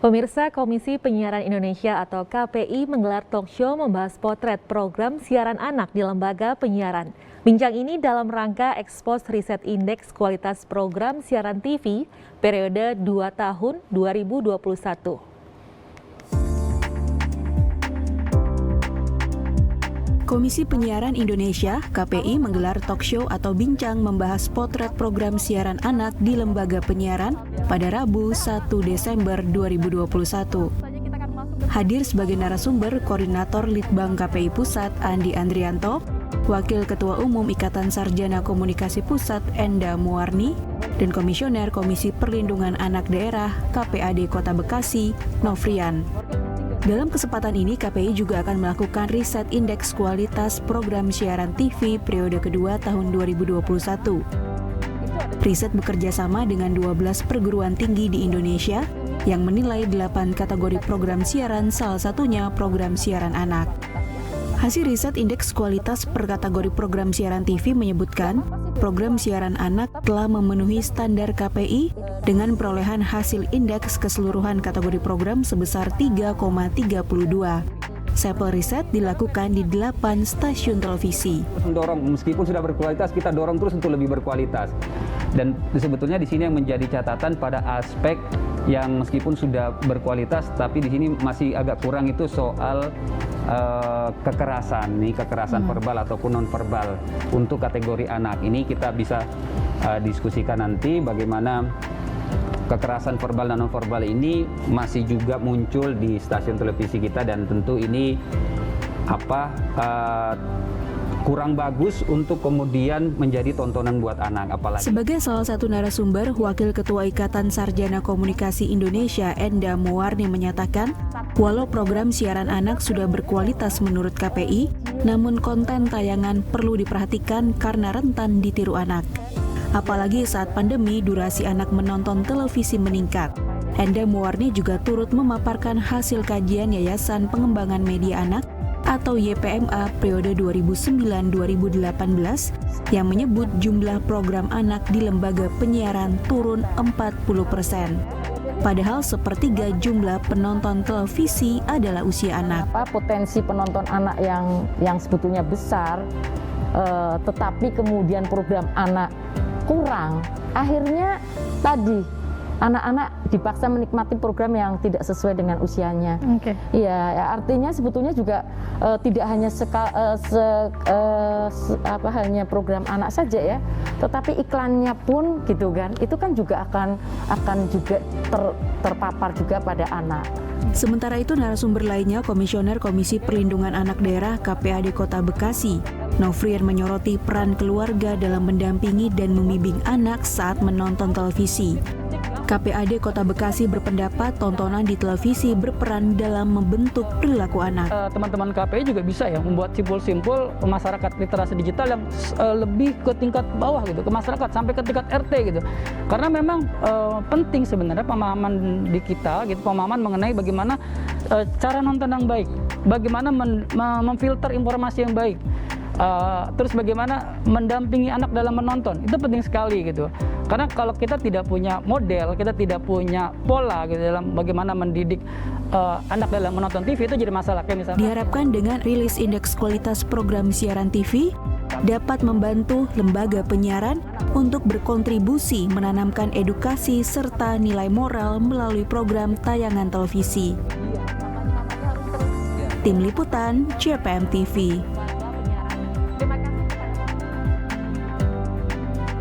Pemirsa, Komisi Penyiaran Indonesia atau KPI menggelar talk show membahas potret program siaran anak di lembaga penyiaran. Bincang ini dalam rangka ekspos riset indeks kualitas program siaran TV periode 2 tahun 2021. Komisi Penyiaran Indonesia (KPI) menggelar talk show atau bincang membahas potret program siaran anak di lembaga penyiaran pada Rabu 1 Desember 2021. Hadir sebagai narasumber Koordinator Litbang KPI Pusat Andi Andrianto, Wakil Ketua Umum Ikatan Sarjana Komunikasi Pusat Enda Muwarni, dan Komisioner Komisi Perlindungan Anak Daerah KPAD Kota Bekasi Nofrian. Dalam kesempatan ini, KPI juga akan melakukan riset indeks kualitas program siaran TV periode kedua tahun 2021. Riset bekerja sama dengan 12 perguruan tinggi di Indonesia yang menilai 8 kategori program siaran, salah satunya program siaran anak. Hasil riset indeks kualitas per kategori program siaran TV menyebutkan program siaran anak telah memenuhi standar KPI dengan perolehan hasil indeks keseluruhan kategori program sebesar 3,32. Sampel riset dilakukan di 8 stasiun televisi. Mendorong, meskipun sudah berkualitas, kita dorong terus untuk lebih berkualitas. Dan sebetulnya di sini yang menjadi catatan pada aspek yang meskipun sudah berkualitas, tapi di sini masih agak kurang itu soal kekerasan verbal ataupun non verbal untuk kategori anak. Ini kita bisa diskusikan nanti bagaimana kekerasan verbal dan non verbal ini masih juga muncul di stasiun televisi kita, dan tentu ini kurang bagus untuk kemudian menjadi tontonan buat anak. Apalagi sebagai salah satu narasumber, Wakil Ketua Ikatan Sarjana Komunikasi Indonesia Enda Muwarni menyatakan, walau program siaran anak sudah berkualitas menurut KPI, namun konten tayangan perlu diperhatikan karena rentan ditiru anak. Apalagi saat pandemi, durasi anak menonton televisi meningkat. Enda Muwarni juga turut memaparkan hasil kajian Yayasan Pengembangan Media Anak atau YPMA periode 2009-2018 yang menyebut jumlah program anak di lembaga penyiaran turun 40%. Padahal sepertiga jumlah penonton televisi adalah usia anak. Potensi penonton anak yang sebetulnya besar, tetapi kemudian program anak kurang, akhirnya tadi anak-anak dipaksa menikmati program yang tidak sesuai dengan usianya. Ya, artinya sebetulnya juga tidak hanya hanya program anak saja ya, tetapi iklannya pun gitu kan, itu kan juga akan juga terpapar juga pada anak. Sementara itu, narasumber lainnya Komisioner Komisi Perlindungan Anak Daerah KPAD Kota Bekasi Nofrian menyoroti peran keluarga dalam mendampingi dan membimbing anak saat menonton televisi. KPAD Kota Bekasi berpendapat tontonan di televisi berperan dalam membentuk perilaku anak. Teman-teman KPI juga bisa ya membuat simpul-simpul masyarakat literasi digital yang lebih ke tingkat bawah gitu, ke masyarakat sampai ke tingkat RT gitu. Karena memang penting sebenarnya pemahaman di kita gitu, pemahaman mengenai bagaimana cara nonton yang baik, bagaimana memfilter informasi yang baik. Terus bagaimana mendampingi anak dalam menonton, itu penting sekali gitu. Karena kalau kita tidak punya model, kita tidak punya pola gitu dalam bagaimana mendidik anak dalam menonton TV, itu jadi masalah. Kayak misalnya, diharapkan dengan rilis indeks kualitas program siaran TV dapat membantu lembaga penyiaran untuk berkontribusi menanamkan edukasi serta nilai moral melalui program tayangan televisi. Tim Liputan JPM TV.